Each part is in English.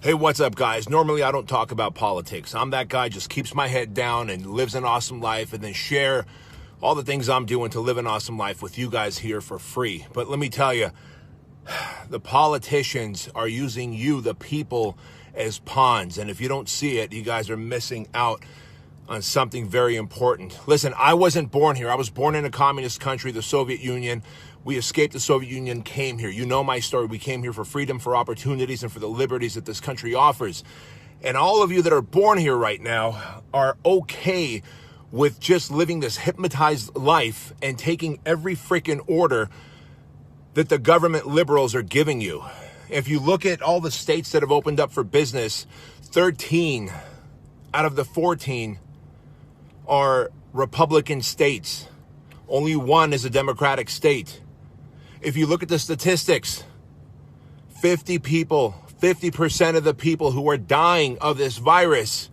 Hey, what's up, guys? Normally, I don't talk about politics. I'm that guy just keeps my head down and lives an awesome life and then share all the things I'm doing to live an awesome life with you guys here for free. But let me tell you, the politicians are using you, the people, as pawns. And if you don't see it, you guys are missing out on something very important. Listen, I wasn't born here. I was born in a communist country, the Soviet Union. We escaped the Soviet Union, came here. You know my story. We came here for freedom, for opportunities, and for the liberties that this country offers. And all of you that are born here right now are okay with just living this hypnotized life and taking every freaking order that the government liberals are giving you. If you look at all the states that have opened up for business, 13 out of the 14 are Republican states. Only one is a Democratic state. If you look at the statistics, 50% of the people who are dying of this virus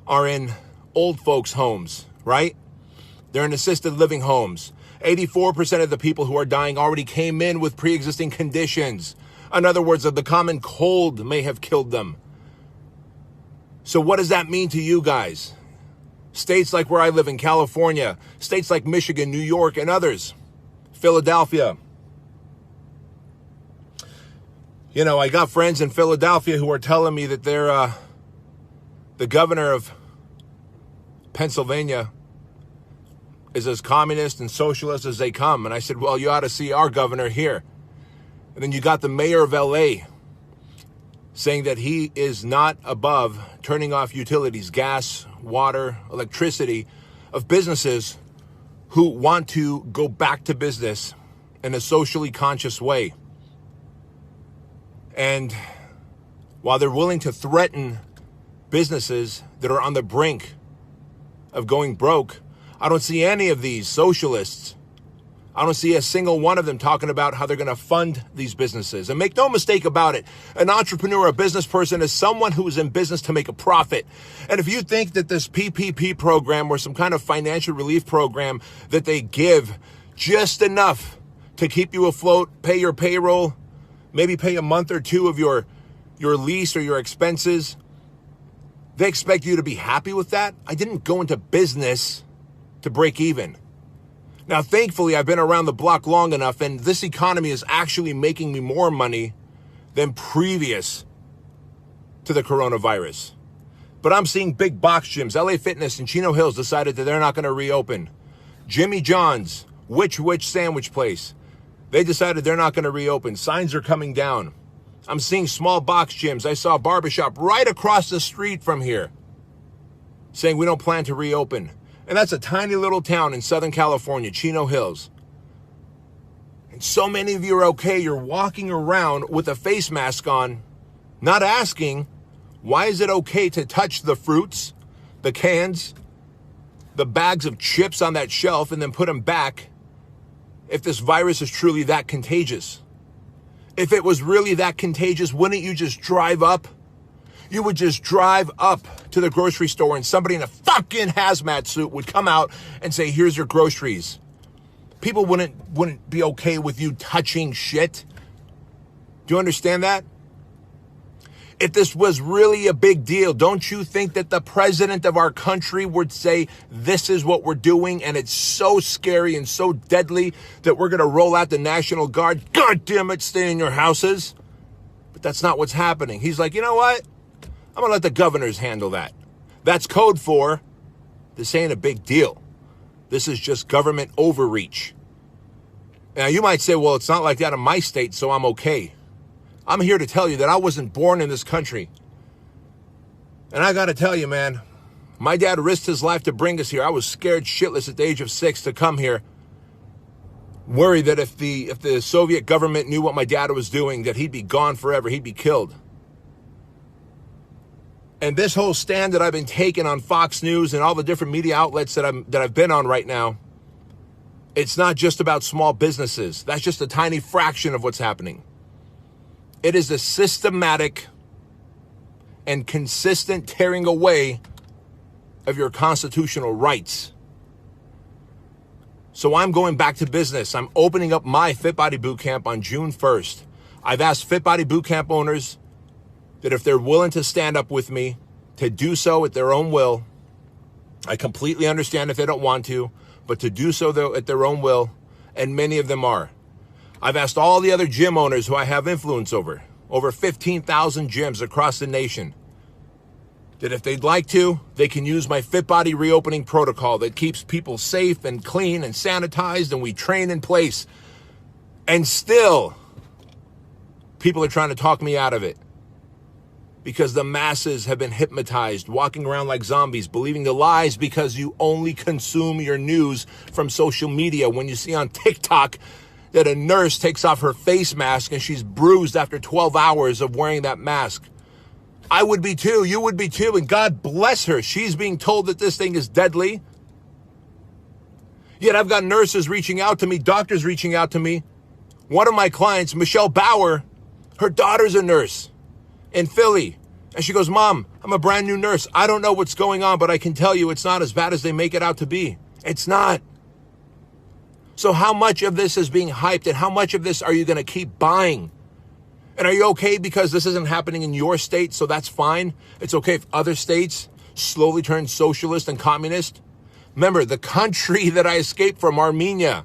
are in old folks' homes, right? They're in assisted living homes. 84% of the people who are dying already came in with pre-existing conditions. In other words, the common cold may have killed them. So what does that mean to you guys? States like where I live in California, states like Michigan, New York, and others, Philadelphia. You know, I got friends in Philadelphia who are telling me that they're the governor of Pennsylvania is as communist and socialist as they come. And I said, well, you ought to see our governor here. And then you got the mayor of LA saying that he is not above turning off utilities, gas, water, electricity of businesses who want to go back to business in a socially conscious way. And while they're willing to threaten businesses that are on the brink of going broke, I don't see any of these socialists. I don't see a single one of them talking about how they're going to fund these businesses. And make no mistake about it, an entrepreneur, a business person is someone who is in business to make a profit. And if you think that this PPP program or some kind of financial relief program that they give just enough to keep you afloat, pay your payroll, maybe pay a month or two of your lease or your expenses, they expect you to be happy with that? I didn't go into business to break even. Now, thankfully, I've been around the block long enough, and this economy is actually making me more money than previous to the coronavirus. But I'm seeing big box gyms. LA Fitness and Chino Hills decided that they're not going to reopen. Jimmy John's, Which sandwich place, they decided they're not going to reopen. Signs are coming down. I'm seeing small box gyms. I saw a barbershop right across the street from here saying we don't plan to reopen. And that's a tiny little town in Southern California, Chino Hills. And so many of you are okay. You're walking around with a face mask on, not asking, why is it okay to touch the fruits, the cans, the bags of chips on that shelf and then put them back if this virus is truly that contagious? If it was really that contagious, wouldn't you just drive up? You would just drive up to the grocery store and somebody in a fucking hazmat suit would come out and say, here's your groceries. People wouldn't be okay with you touching shit. Do you understand that? If this was really a big deal, don't you think that the president of our country would say, this is what we're doing, and it's so scary and so deadly that we're going to roll out the National Guard? God damn it, stay in your houses. But that's not what's happening. He's like, you know what? I'm going to let the governors handle that. That's code for, this ain't a big deal. This is just government overreach. Now, you might say, well, it's not like that in my state, so I'm okay. I'm here to tell you that I wasn't born in this country. And I got to tell you, man, my dad risked his life to bring us here. I was scared shitless at the age of 6 to come here. Worried that if the Soviet government knew what my dad was doing, that he'd be gone forever. He'd be killed. And this whole stand that I've been taking on Fox News and all the different media outlets that I've been on right now, it's not just about small businesses. That's just a tiny fraction of what's happening. It is a systematic and consistent tearing away of your constitutional rights. So I'm going back to business. I'm opening up my Fit Body Bootcamp on June 1st. I've asked Fit Body Bootcamp owners that if they're willing to stand up with me, to do so at their own will, I completely understand if they don't want to, but to do so though at their own will, and many of them are. I've asked all the other gym owners who I have influence over 15,000 gyms across the nation, that if they'd like to, they can use my Fit Body reopening protocol that keeps people safe and clean and sanitized, and we train in place. And still, people are trying to talk me out of it because the masses have been hypnotized, walking around like zombies, believing the lies because you only consume your news from social media. When you see on TikTok that a nurse takes off her face mask and she's bruised after 12 hours of wearing that mask, I would be too. You would be too. And God bless her. She's being told that this thing is deadly. Yet I've got nurses reaching out to me, doctors reaching out to me. One of my clients, Michelle Bauer, her daughter's a nurse in Philly. And she goes, Mom, I'm a brand new nurse. I don't know what's going on, but I can tell you it's not as bad as they make it out to be. It's not. So how much of this is being hyped, and how much of this are you going to keep buying? And are you okay because this isn't happening in your state, so that's fine? It's okay if other states slowly turn socialist and communist? Remember, the country that I escaped from, Armenia,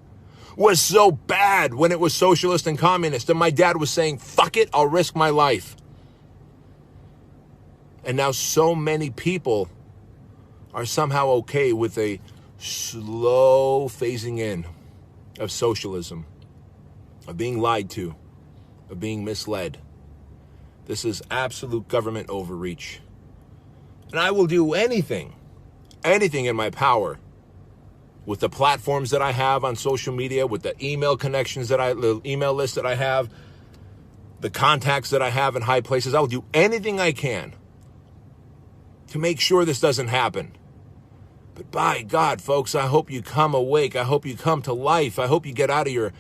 was so bad when it was socialist and communist. And my dad was saying, fuck it, I'll risk my life. And now so many people are somehow okay with a slow phasing in of socialism, of being lied to, of being misled. This is absolute government overreach. And I will do anything in my power with the platforms that I have on social media, with the email connections the email list that I have, the contacts that I have in high places. I will do anything I can to make sure this doesn't happen. But by God, folks, I hope you come awake. I hope you come to life. I hope you get out of your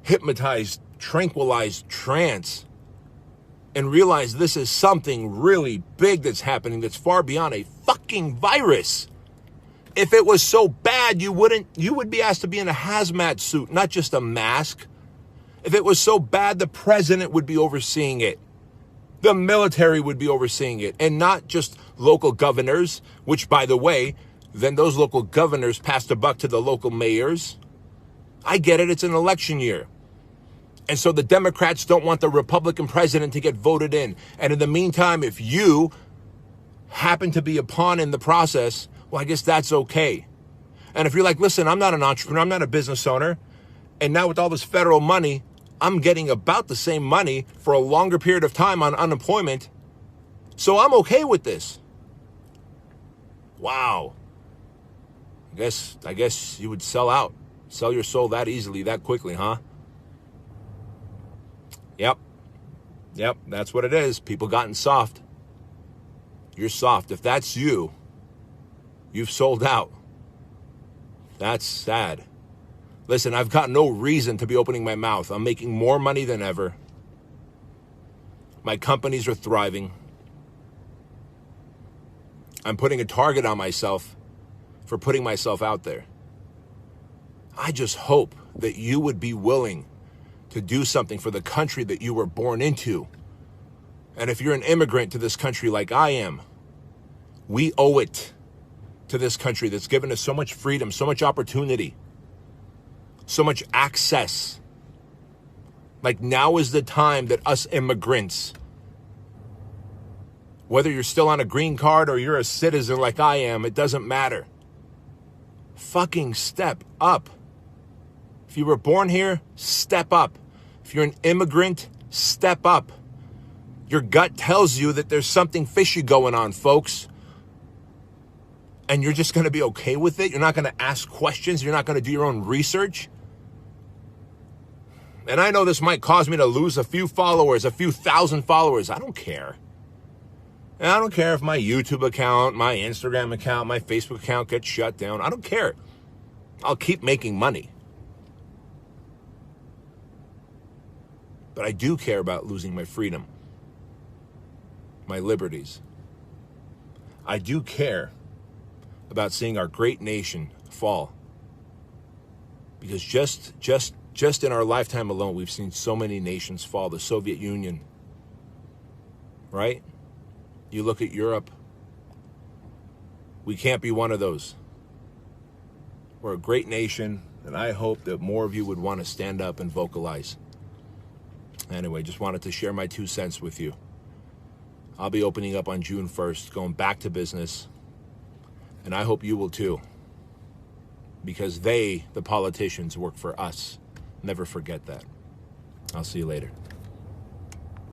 hypnotized, tranquilized trance and realize this is something really big that's happening that's far beyond a fucking virus. If it was so bad, you would be asked to be in a hazmat suit, not just a mask. If it was so bad, the president would be overseeing it. The military would be overseeing it, and not just local governors, which, by the way, then those local governors pass the buck to the local mayors. I get it. It's an election year. And so the Democrats don't want the Republican president to get voted in. And in the meantime, if you happen to be a pawn in the process, well, I guess that's okay. And if you're like, listen, I'm not an entrepreneur, I'm not a business owner, and now with all this federal money, I'm getting about the same money for a longer period of time on unemployment, so I'm okay with this. Wow. I guess you would sell out, sell your soul that easily, that quickly, huh? Yep, that's what it is. People gotten soft. You're soft. If that's you, you've sold out. That's sad. Listen, I've got no reason to be opening my mouth. I'm making more money than ever. My companies are thriving. I'm putting a target on myself for putting myself out there. I just hope that you would be willing to do something for the country that you were born into. And if you're an immigrant to this country like I am, we owe it to this country that's given us so much freedom, so much opportunity, so much access. Like, now is the time that us immigrants, whether you're still on a green card or you're a citizen like I am, it doesn't matter. Fucking step up. If you were born here, step up. If you're an immigrant, step up. Your gut tells you that there's something fishy going on, folks. And you're just going to be okay with it. You're not going to ask questions. You're not going to do your own research. And I know this might cause me to lose a few followers, a few thousand followers. I don't care. And I don't care if my YouTube account, my Instagram account, my Facebook account gets shut down. I don't care. I'll keep making money. But I do care about losing my freedom, my liberties. I do care about seeing our great nation fall. Because just in our lifetime alone, we've seen so many nations fall. The Soviet Union, right? You look at Europe. We can't be one of those. We're a great nation, and I hope that more of you would want to stand up and vocalize. Anyway, just wanted to share my 2 cents with you. I'll be opening up on June 1st, going back to business, and I hope you will too, because they, the politicians, work for us. Never forget that. I'll see you later.